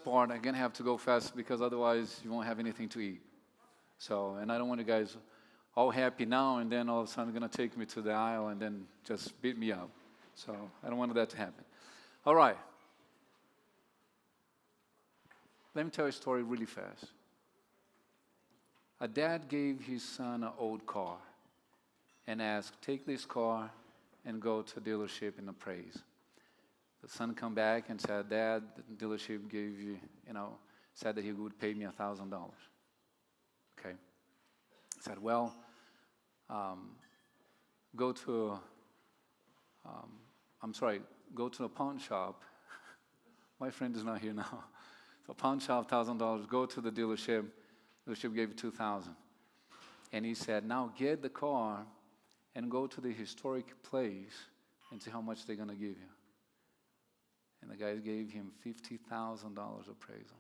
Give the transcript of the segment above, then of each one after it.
part. I'm going to have to go fast because otherwise you won't have anything to eat. So, and I don't want you guys all happy now and then all of a sudden going to take me to the aisle and then just beat me up. So I don't want that to happen. All right. Let me tell you a story really fast. A dad gave his son an old car and asked, take this car and go to a dealership and appraise. The son come back and said, Dad, the dealership gave you, said that he would pay me $1,000. Okay. I said, well, go to a pawn shop. My friend is not here now. So pawn shop, $1,000. Go to the dealership. The dealership gave you $2,000. And he said, now get the car and go to the historic place and see how much they're going to give you. And the guy gave him $50,000 appraisal.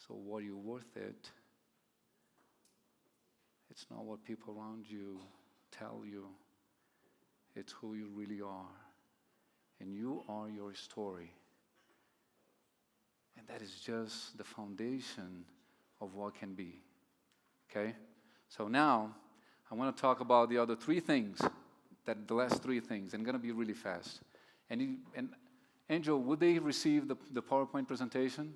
So what you're worth it, it's not what people around you tell you. It's who you really are. And you are your story. And that is just the foundation of what can be. Okay? So now, I want to talk about the other three things, the last three things. I'm going to be really fast. And Angel, would they receive the PowerPoint presentation?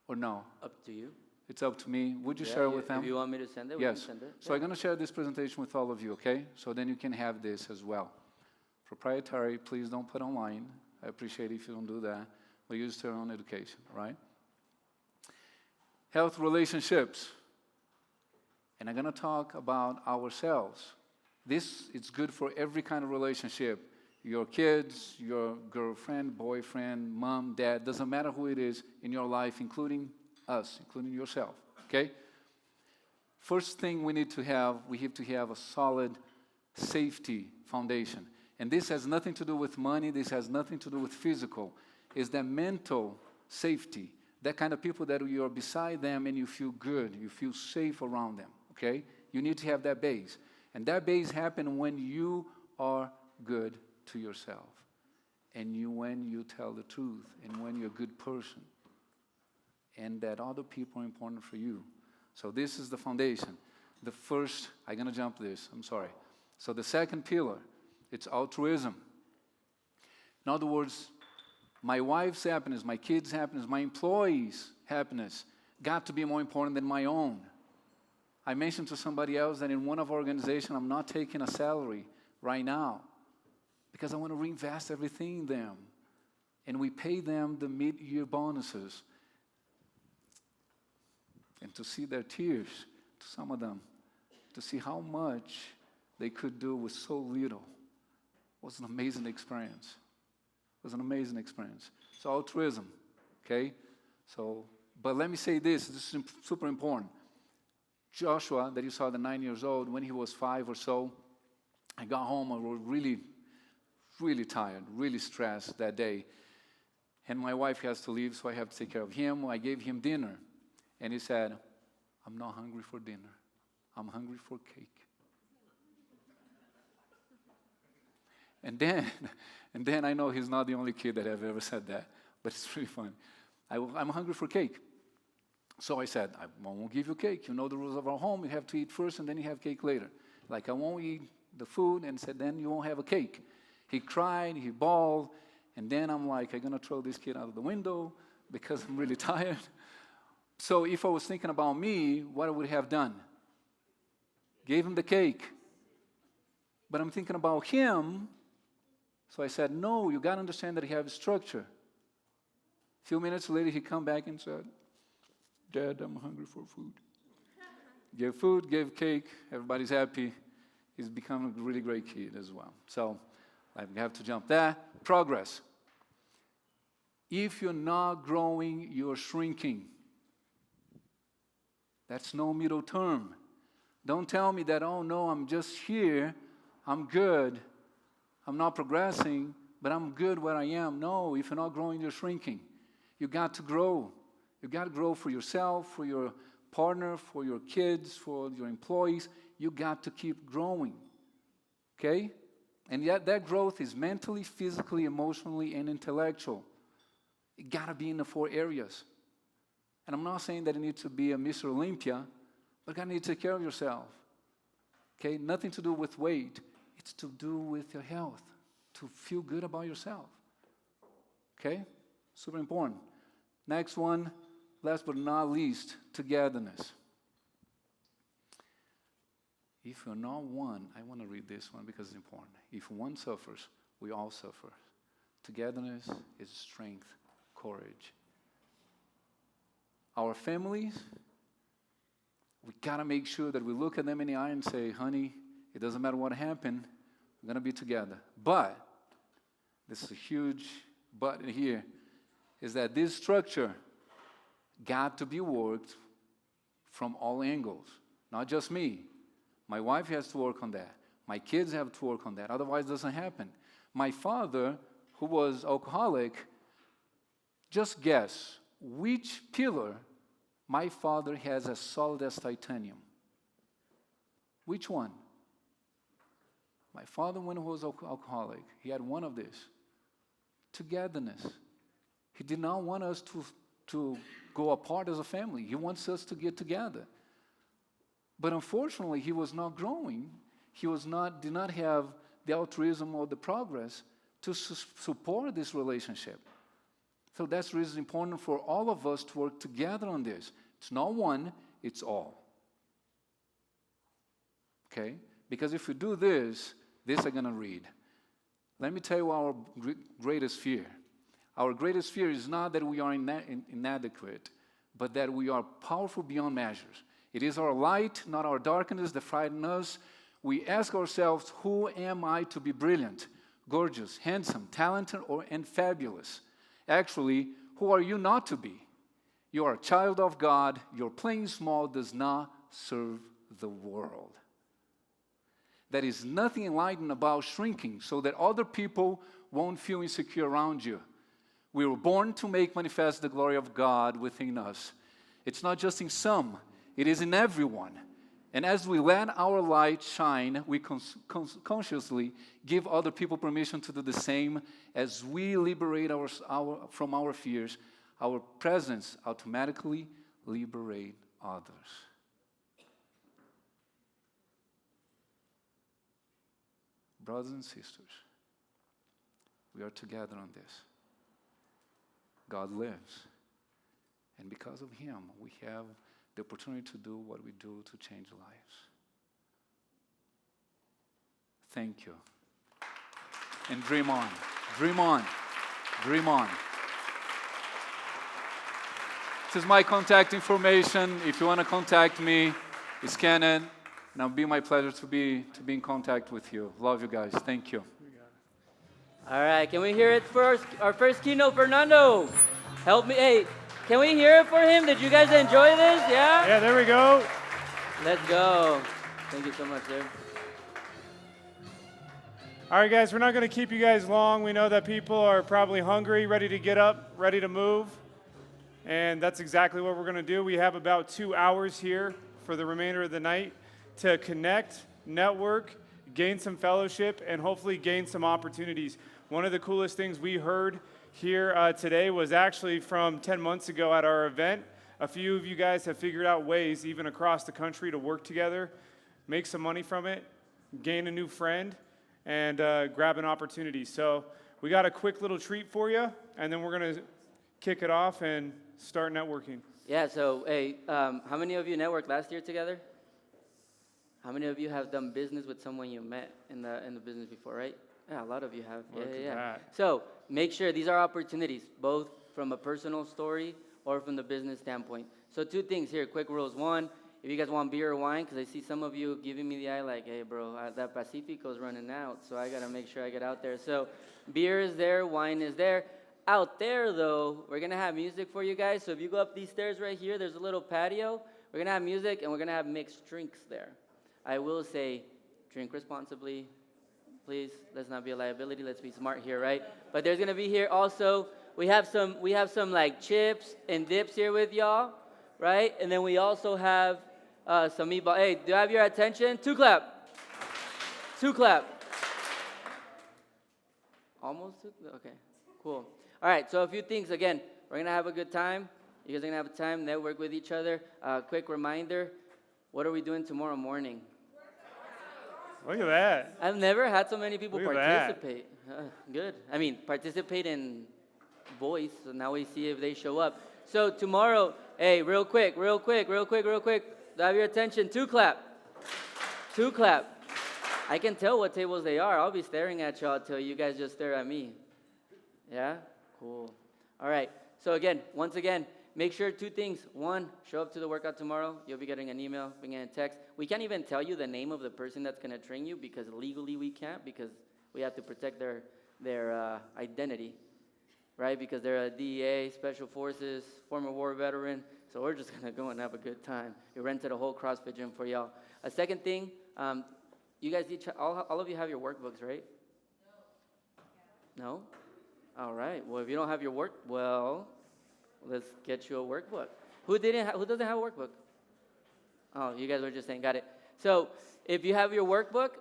Or no? Up to you. It's up to me. Would you share it with them? If you want me to send it, we yes. can send it. So I'm going to share this presentation with all of you, okay? So then you can have this as well. Proprietary, please don't put online. I appreciate it if you don't do that. But use it your own education, right? Health relationships. And I'm going to talk about ourselves. This is good for every kind of relationship. Your kids, your girlfriend, boyfriend, mom, dad, doesn't matter who it is in your life, including us, including yourself, okay? First thing we have to have a solid safety foundation. And this has nothing to do with money, this has nothing to do with physical. It's that mental safety, that kind of people that you are beside them and you feel good, you feel safe around them, okay? You need to have that base. And that base happens when you are good to yourself. And when you tell the truth and when you're a good person. And that other people are important for you. So this is the foundation. The first, I'm going to jump this, I'm sorry. So the second pillar, it's altruism. In other words, my wife's happiness, my kids' happiness, my employees' happiness got to be more important than my own. I mentioned to somebody else that in one of our organizations, I'm not taking a salary right now because I want to reinvest everything in them. And we pay them the mid-year bonuses. And to see their tears, to some of them, to see how much they could do with so little was an amazing experience. It was an amazing experience. So altruism, okay? So, but let me say this is super important. Joshua, that you saw, the 9 years old, when he was 5 or so, I got home, I was really, really tired, really stressed that day. And my wife has to leave, so I have to take care of him. I gave him dinner. And he said, I'm not hungry for dinner. I'm hungry for cake. And then I know he's not the only kid that have ever said that, but it's really funny. I'm hungry for cake. So I said, I won't give you cake. You know the rules of our home. You have to eat first and then you have cake later. Like, I won't eat the food, and said, then you won't have a cake. He cried, he bawled, and then I'm like, I'm going to throw this kid out of the window because I'm really tired. So if I was thinking about me, what I would have done? Gave him the cake. But I'm thinking about him, so I said, no, you got to understand that he has structure. A few minutes later, he come back and said, Dad, I'm hungry for food. Gave food, gave cake, everybody's happy. He's become a really great kid as well. So I have to jump there. Progress. If you're not growing, you're shrinking. That's no middle term. Don't tell me that, oh no, I'm just here, I'm good, I'm not progressing, but I'm good where I am. No, if you're not growing, you're shrinking. You got to grow. You got to grow for yourself, for your partner, for your kids, for your employees. You got to keep growing. Okay? And yet that growth is mentally, physically, emotionally, and intellectual. It got to be in the 4 areas. And I'm not saying that you need to be a Mr. Olympia, but you got to take care of yourself. Okay? Nothing to do with weight. It's to do with your health, to feel good about yourself. Okay? Super important. Next one, last but not least, togetherness. If you're not one, I want to read this one because it's important. If one suffers, we all suffer. Togetherness is strength, courage. Our families, we got to make sure that we look at them in the eye and say, honey, it doesn't matter what happened, we're going to be together. But, this is a huge but here, is that this structure got to be worked from all angles, not just me. My wife has to work on that. My kids have to work on that. Otherwise, it doesn't happen. My father, who was alcoholic, just guess which pillar my father has as solid as titanium. Which one? My father, when he was alcoholic, he had one of these. Togetherness. He did not want us to go apart as a family. He wants us to get together. But unfortunately, he was not growing. He did not have the altruism or the progress to support this relationship. So that's the reason it's important for all of us to work together on this. It's not one, it's all. Okay? Because if we do this I'm going to read. Let me tell you our greatest fear. Our greatest fear is not that we are inadequate, but that we are powerful beyond measures. It is our light, not our darkness, that frightens us. We ask ourselves, who am I to be brilliant, gorgeous, handsome, talented, and fabulous? Actually, who are you not to be? You are a child of God. Your playing small does not serve the world. There is nothing enlightened about shrinking so that other people won't feel insecure around you. We were born to make manifest the glory of God within us. It's not just in some, it is in everyone. And as we let our light shine, we consciously give other people permission to do the same. As we liberate from our fears, our presence automatically liberates others. Brothers and sisters, we are together on this. God lives. And because of Him, we have the opportunity to do what we do to change lives. Thank you. And dream on. Dream on. Dream on. This is my contact information. If you want to contact me, scan it. And it'll be my pleasure to be in contact with you. Love you guys. Thank you. All right, can we hear it for our first keynote, Fernando? Help me. Hey, can we hear it for him? Did you guys enjoy this? Yeah? Yeah, there we go. Let's go. Thank you so much, sir. All right, guys, we're not going to keep you guys long. We know that people are probably hungry, ready to get up, ready to move. And that's exactly what we're going to do. We have about 2 hours here for the remainder of the night to connect, network, gain some fellowship, and hopefully gain some opportunities. One of the coolest things we heard here today was actually from 10 months ago at our event. A few of you guys have figured out ways, even across the country, to work together, make some money from it, gain a new friend, and grab an opportunity. So we got a quick little treat for you, and then we're going to kick it off and start networking. Yeah, so, hey, how many of you networked last year together? How many of you have done business with someone you met in the business before, right? Yeah, a lot of you have. Yeah. So make sure these are opportunities, both from a personal story or from the business standpoint. So 2 things here, quick rules. 1, if you guys want beer or wine, because I see some of you giving me the eye like, hey, bro, that Pacifico's running out, so I got to make sure I get out there. So beer is there, wine is there. Out there, though, we're going to have music for you guys. So if you go up these stairs right here, there's a little patio. We're going to have music, and we're going to have mixed drinks there. I will say, drink responsibly. Please, let's not be a liability. Let's be smart here, right? But there's gonna be here also. We have some like chips and dips here with y'all, right? And then we also have some meatball. Hey, do I have your attention? 2 clap. 2 clap. Almost? Okay, cool. All right, so a few things. Again, we're going to have a good time. You guys are going to have time, network with each other. Quick reminder, what are we doing tomorrow morning? Look at that. I've never had so many people Look at that. participate. Good. I mean, participate in voice, so now we see if they show up. So tomorrow, hey, real quick. Do I have your attention? Two clap. I can tell what tables they are. I'll be staring at y'all till you guys just stare at me. Yeah? Cool. All right. So once again, make sure 2 things. 1, show up to the workout tomorrow. You'll be getting an email, be getting a text. We can't even tell you the name of the person that's going to train you because legally we can't, because we have to protect their identity, right? Because they're a DEA, Special Forces, former war veteran. So we're just going to go and have a good time. We rented a whole CrossFit gym for y'all. A second thing, you guys all of you have your workbooks, right? No? All right. Well, if you don't have your let's get you a workbook. Who doesn't have a workbook? Oh, you guys were just saying, got it. So if you have your workbook,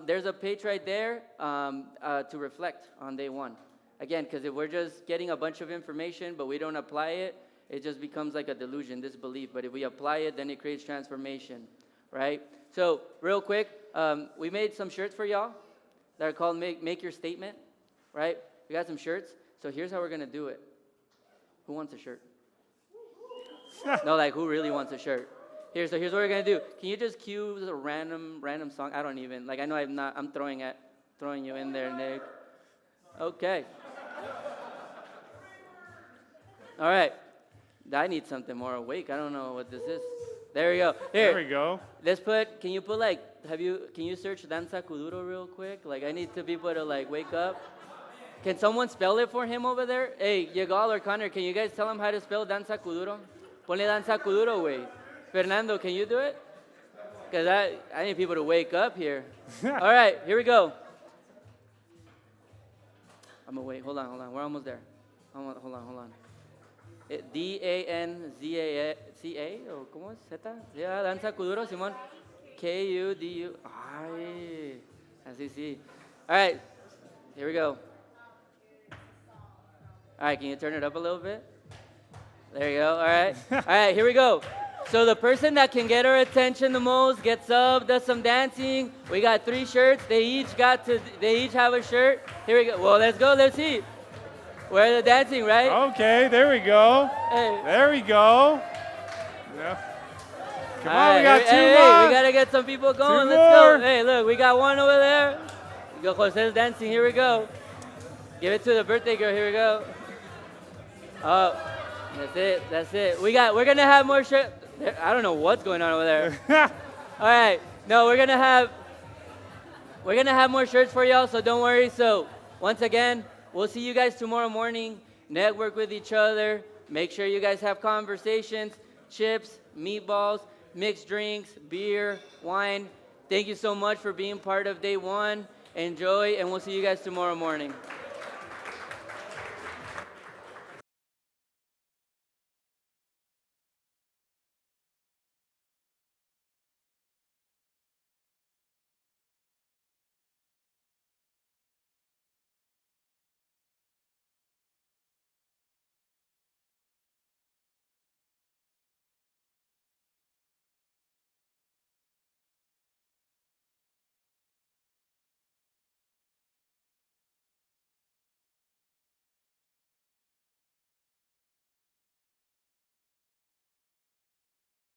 there's a page right there to reflect on day 1. Again, because if we're just getting a bunch of information but we don't apply it, it just becomes like a delusion, disbelief. But if we apply it, then it creates transformation, right? So real quick, we made some shirts for y'all that are called Make Your Statement, right? We got some shirts. So here's how we're going to do it. Who wants a shirt? No, like who really wants a shirt? Here's what we're going to do. Can you just cue a random song? I don't even, I know I'm throwing you in there, Nick. Okay. All right. I need something more awake. I don't know what this is. There we go. Here. There we go. Can you search Danza Kuduro real quick? I need to be able to wake up. Can someone spell it for him over there? Hey, Yegal or Connor, can you guys tell him how to spell Danza Kuduro? Ponle Danza Kuduro, güey. Fernando, can you do it? Because I need people to wake up here. All right, here we go. I'm going to wait. Hold on. We're almost there. Hold on. D-A-N-Z-A-C-A, o ¿cómo es? Z? Yeah, Danza Kuduro, Simón. K-U-D-U. Ay, así sí. All right, here we go. All right, can you turn it up a little bit? There you go, all right. All right, here we go. So the person that can get our attention the most gets up, does some dancing. We got 3 shirts. They each have a shirt. Here we go. Well, let's go. Let's see. We're the dancing, right? Okay, there we go. Hey. There we go. Yeah. Come on, we got 2 more. Hey, we got to get some people going. 2 Let's more. go. Hey, look, we got 1 over there. Jose's dancing. Here we go. Give it to the birthday girl. Here we go. Oh, that's it. We're going to have more shirts. I don't know what's going on over there. All right. No, we're going to have more shirts for y'all, so don't worry. So, once again, we'll see you guys tomorrow morning. Network with each other. Make sure you guys have conversations, chips, meatballs, mixed drinks, beer, wine. Thank you so much for being part of day 1. Enjoy, and we'll see you guys tomorrow morning.